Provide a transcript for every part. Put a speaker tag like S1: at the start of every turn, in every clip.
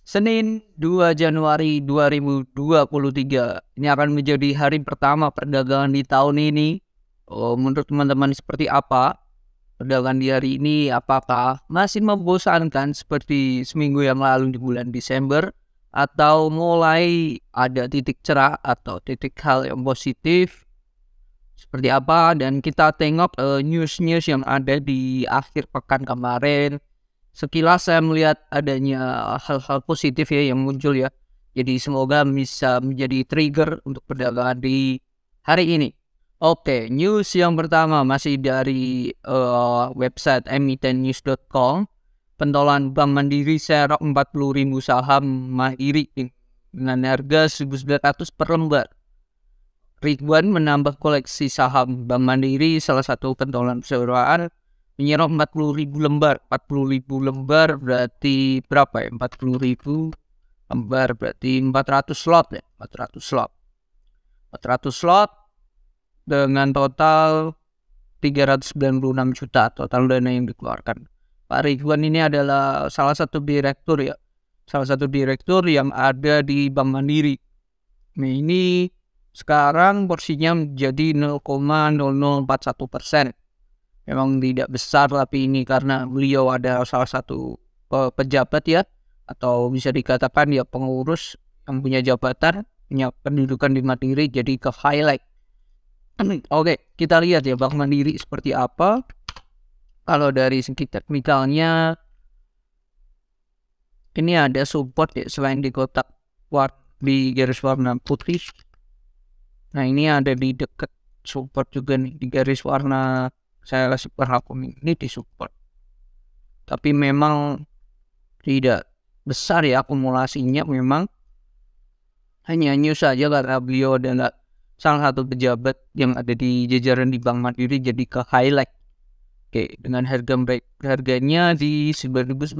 S1: Senin 2 Januari 2023. Ini akan menjadi hari pertama perdagangan di tahun ini. Menurut teman-teman seperti apa? Perdagangan di hari ini apakah masih membosankan seperti seminggu yang lalu di bulan Desember? Atau mulai ada titik cerah atau titik hal yang positif? Seperti apa? Dan kita tengok news-news yang ada di akhir pekan kemarin. Sekilas saya melihat adanya hal-hal positif ya yang muncul ya. Jadi semoga bisa menjadi trigger untuk perdagangan di hari ini. Oke, news yang pertama masih dari website emitennews.com. Pentolan Bank Mandiri serok 40.000 saham Mandiri dengan harga 1.900 per lembar. Ridwan menambah koleksi saham Bank Mandiri, salah satu pentolan perseroan, menyerap 40.000 lembar. 40.000 lembar berarti berapa ya? 40.000 lembar berarti 400 slot ya. 400 slot. 400 slot dengan total 396 juta total dana yang dikeluarkan. Pak Ridwan ini adalah salah satu direktur ya. Salah satu direktur yang ada di Bank Mandiri. Nah, ini sekarang porsinya menjadi 0,0041%. Memang tidak besar, tapi ini karena beliau ada salah satu pejabat ya, atau bisa dikatakan ya pengurus yang punya jabatan, punya pendudukan di Mandiri, jadi ke highlight. Oke, kita lihat ya Bank Mandiri seperti apa. Kalau dari segi teknikalnya, ini ada support ya, selain di kotak di garis warna putih. Nah, ini ada di dekat support juga nih, di garis warna saya kasih perlakuan ini di support. Tapi memang tidak besar ya akumulasinya, memang hanya news saja karena beliau adalah salah satu pejabat yang ada di jajaran di Bank Mandiri, jadi ke highlight. Oke, dengan harganya di 9.900.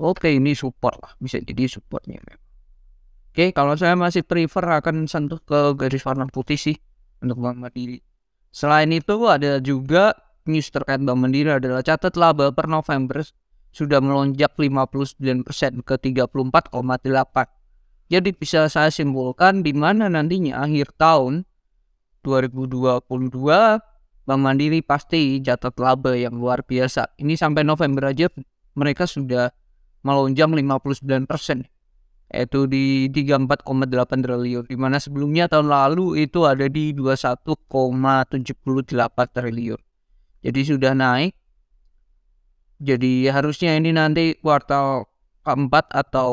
S1: Oke, ini support lah, bisa jadi supportnya. Oke, kalau saya masih prefer akan sentuh ke garis warna putih sih untuk Bank Mandiri. Selain itu ada juga news terkait Bank Mandiri adalah catat laba per November sudah melonjak 59% ke 34,8. Jadi bisa saya simpulkan di mana nantinya akhir tahun 2022 Bank Mandiri pasti catat laba yang luar biasa. Ini sampai November aja mereka sudah melonjak 59%. Yaitu di 34,8 triliun, di mana sebelumnya tahun lalu itu ada di 21,78 triliun. Jadi sudah naik. Jadi harusnya ini nanti kuartal keempat atau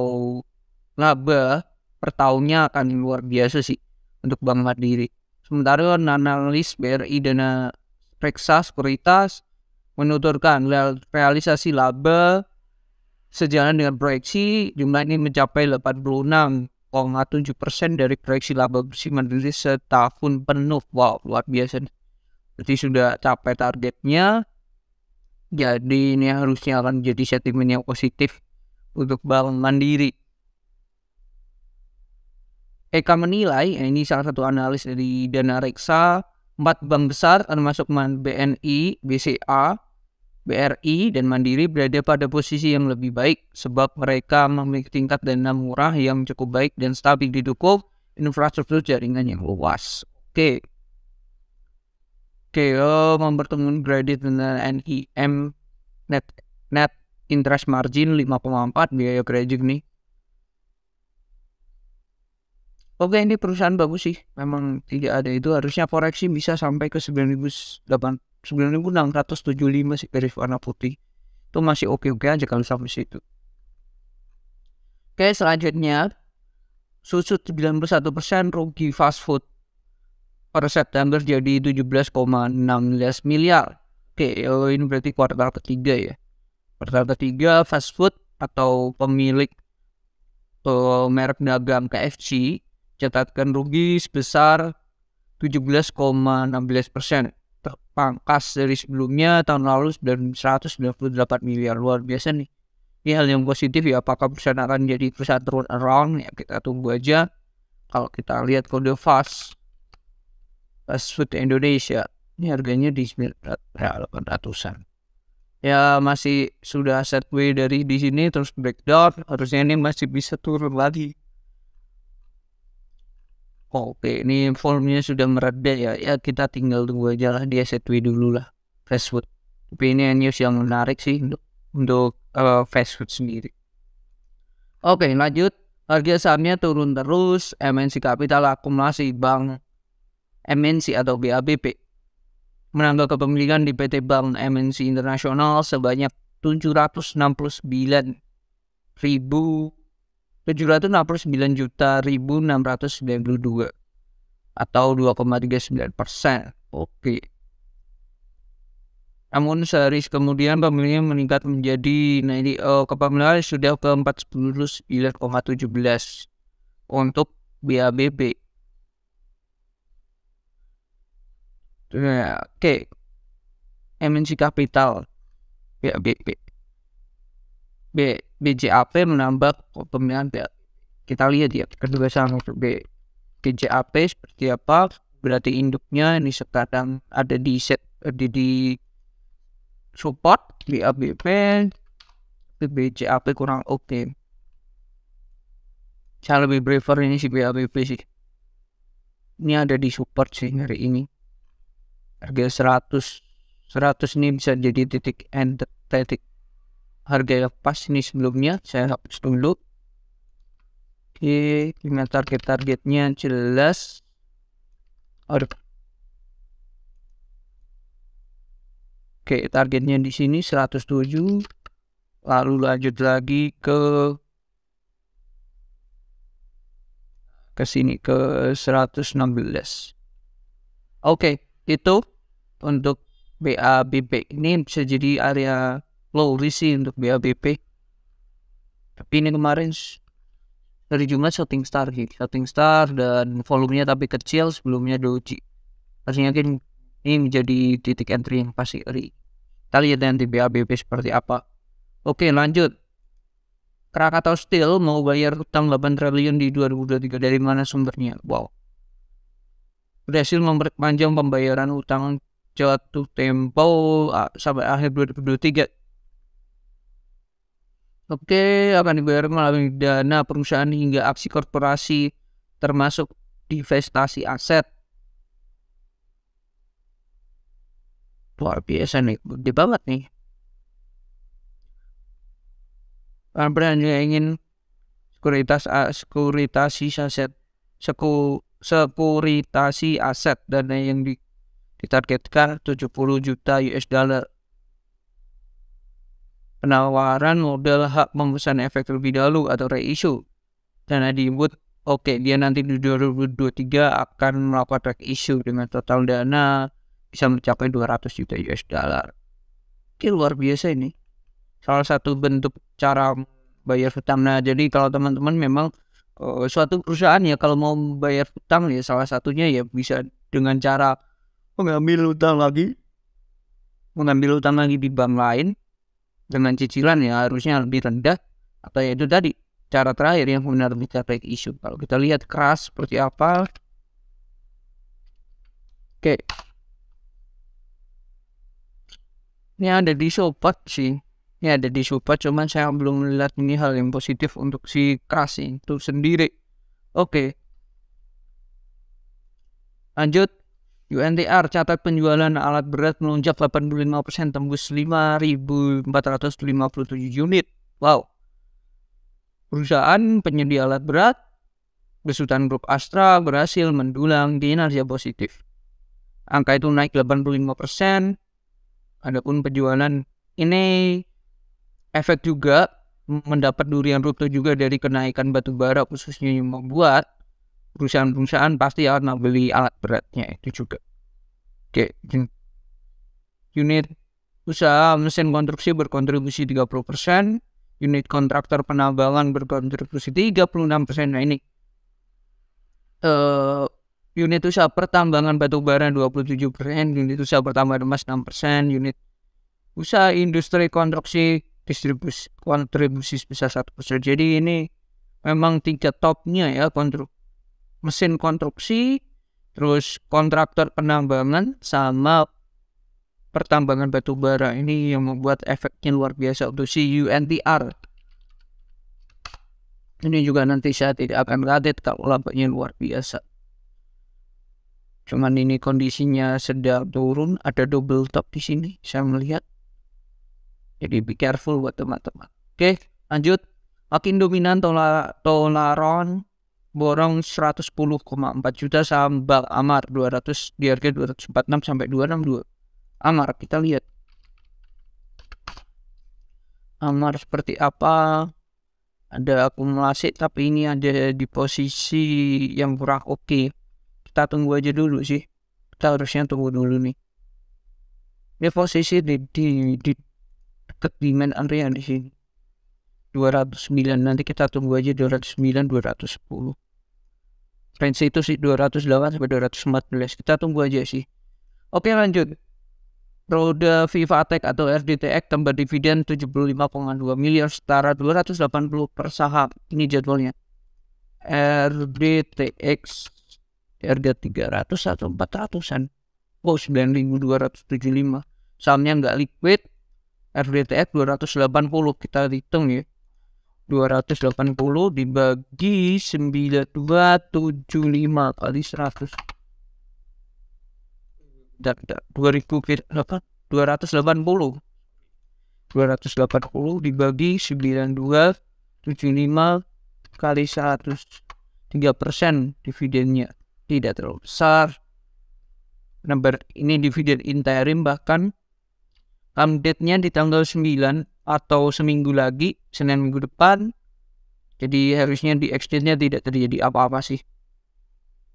S1: laba per tahunnya akan luar biasa sih untuk Bank Mandiri. Sementara analis BRI Dana Reksa Sekuritas menuturkan realisasi laba sejalan dengan proyeksi, jumlah ini mencapai 86,7% dari proyeksi laba bersih Mandiri setahun penuh. Wow, luar biasa. Berarti sudah capai targetnya. Jadi ini harusnya akan menjadi sentimen yang positif untuk Bank Mandiri. Eka menilai, ini salah satu analis dari Dana Reksa, 4 bank besar termasuk BNI, BCA, BRI dan Mandiri berada pada posisi yang lebih baik sebab mereka memiliki tingkat dana murah yang cukup baik dan stabil, didukung infrastruktur jaringan yang luas. Oke, mempertemukan kredit dengan NIM net interest margin 5,4 biaya kredit nih. Oke, ini perusahaan bagus sih. Memang tidak ada itu, harusnya koreksi bisa sampai ke 9.675 sih garis warna putih. Itu masih oke-oke aja kalau sampai situ. Oke, selanjutnya susut 91% rugi fast food per September jadi 17,16 miliar. Oke, ini berarti kuartal ketiga ya. Kuartal ketiga fast food atau pemilik merek dagang KFC catatkan rugi sebesar 17,16%. Terpangkas dari sebelumnya tahun lalu 198 miliar. Luar biasa nih. Ini hal yang positif ya. Apakah perusahaan akan jadi perusahaan turn around ya, kita tunggu aja. Kalau kita lihat kode fast food Indonesia, ini harganya di 900-an. Ya masih sudah sideways dari di sini terus breakdown, harusnya ini masih bisa turun lagi. Oke, ini volumenya sudah mereda ya. Ya kita tinggal tunggu aja lah dia sideways dulu lah. Fast food. Tapi ini news yang menarik sih untuk fast food sendiri. Oke, lanjut. Harga sahamnya turun terus. MNC Capital akumulasi bank MNC atau BABP menambah kepemilikan di PT Bank MNC Internasional sebanyak 769.692 atau 2,39%. Oke. Namun sehari kemudian pemilihan meningkat menjadi kepemilikan sudah ke 49,17 untuk BABP. Oke. MNC Capital BABP. BJAP menambah pemilihan. Kita lihat ya kedua saham BJAP seperti apa. Berarti induknya ini sekarang ada di support BABP. BJAP kurang oke. Saya lebih prefer ini si BABP sih. Ini ada di support sih hari ini. Harga 100 ini bisa jadi titik harga yang pas ini sebelumnya. Saya hapus dulu. Oke, ini targetnya jelas. Oke, targetnya di sini 107. Lalu lanjut lagi ke sini ke 116. Oke, itu untuk BABP. Ini bisa jadi area low risk sih untuk BABP. Tapi ini kemarin dari Jumat shooting star dan volumenya tapi kecil sebelumnya doji. Pastinya kan ini menjadi titik entry yang pasti. Kita lihat nanti BABP seperti apa. Oke, lanjut. Krakatau Steel mau bayar utang 8 triliun di 2023. Dari mana sumbernya? Wow. Berhasil memperpanjang pembayaran utang jatuh tempo sampai akhir 2023. Oke, akan dibayar melalui dana perusahaan hingga aksi korporasi termasuk divestasi aset. Luar biasa nih, gede banget nih. Peran yang ingin sekuritasi aset dana yang ditargetkan 70 juta US dollar. Penawaran modal hak pemesan efek terlebih dahulu atau reissue. Dana diinput, oke, dia nanti di 2023 akan melakukan reissue dengan total dana bisa mencapai 200 juta US dollar. Oke, luar biasa ini. Salah satu bentuk cara bayar hutang. Nah, jadi kalau teman-teman memang suatu perusahaan ya kalau mau bayar hutang ya salah satunya ya bisa dengan cara mengambil hutang lagi di bank lain dengan cicilan ya harusnya lebih rendah, atau ya itu tadi cara terakhir yang benar bisa take issue. Kalau kita lihat keras seperti apa. Oke. Ini ada di support sih. Ini ada di support, cuman saya belum melihat ini hal yang positif untuk si keras itu sendiri. Oke. Lanjut. UNTR catat penjualan alat berat melonjak 85% tembus 5.457 unit. Wow. Perusahaan penyedia alat berat besutan grup Astra berhasil mendulang kinerja positif. Angka itu naik 85%. Adapun penjualan ini efek juga mendapat durian rupiah juga dari kenaikan batu bara, khususnya yang membuat perusahaan-perusahaan pasti akan membeli alat beratnya itu juga. Oke, unit usaha mesin konstruksi berkontribusi 30%, unit kontraktor penambangan berkontribusi 36%. Nah ini unit usaha pertambangan batu bara 27%, unit usaha pertambangan emas 6%, unit usaha industri konstruksi kontribusi sebesar 1%. Jadi ini memang tingkat topnya ya, mesin konstruksi, terus kontraktor penambangan sama pertambangan batu bara ini yang membuat efeknya luar biasa untuk CUNTR. Ini juga nanti saya tidak akan kaget kalau labanya luar biasa. Cuman ini kondisinya sedang turun, ada double top di sini saya melihat. Jadi be careful buat teman-teman. Oke, lanjut. Makin dominan Tolaron borong 110,4 juta, saham Bank Amar 200 di harga 246 sampai 262. Amar kita lihat. Amar seperti apa? Ada akumulasi tapi ini ada di posisi yang kurang oke. Kita tunggu aja dulu sih. Kita harusnya tunggu dulu nih. Ini posisi di dekat demand area di sini. 209, nanti kita tunggu aja 209 210. Range itu sih 208 sampai 214. Kita tunggu aja sih. Oke, lanjut. Roda Vivatech atau RDTX tambah dividen 75,2 miliar setara 280 per saham. Ini jadwalnya. RDTX harga 300 atau 400-an. Oh, 9.275. Sahamnya nggak liquid. RDTX 280 kita hitung ya. 280 dibagi 9275 kali 100. 280 dibagi 9275 kali 100, 3% dividennya, tidak terlalu besar. Number ini dividen interim, bahkan update-nya di tanggal 9 atau seminggu lagi, Senin minggu depan. Jadi harusnya di extend-nya tidak terjadi apa-apa sih.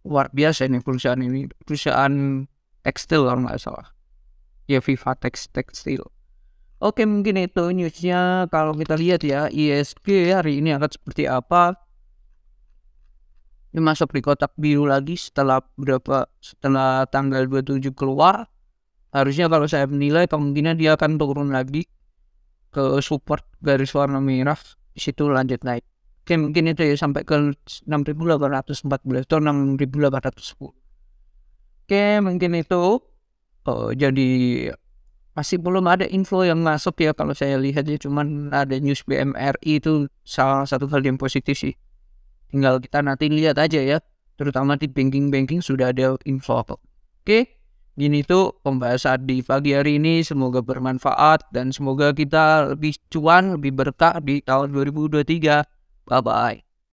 S1: Luar biasa ini perusahaan ini. Perusahaan tekstil kalau nggak salah. Ya, Vivatech tekstil. Oke, mungkin itu newsnya. Kalau kita lihat ya, ISG hari ini akan seperti apa. Ini masuk di kotak biru lagi setelah tanggal 27 keluar. Harusnya kalau saya menilai kemungkinan dia akan turun lagi ke support garis warna merah, di situ lanjut naik. Oke, mungkin itu ya, sampai ke 6.814 atau 6.810. Oke, mungkin itu. Jadi masih belum ada info yang masuk ya kalau saya lihat ya, cuman ada news BMRI itu salah satu hal yang positif sih. Tinggal kita nanti lihat aja ya, terutama di banking sudah ada info. Oke, gini tuh pembahasan di pagi hari ini, semoga bermanfaat dan semoga kita lebih cuan, lebih berkah di tahun 2023. Bye bye.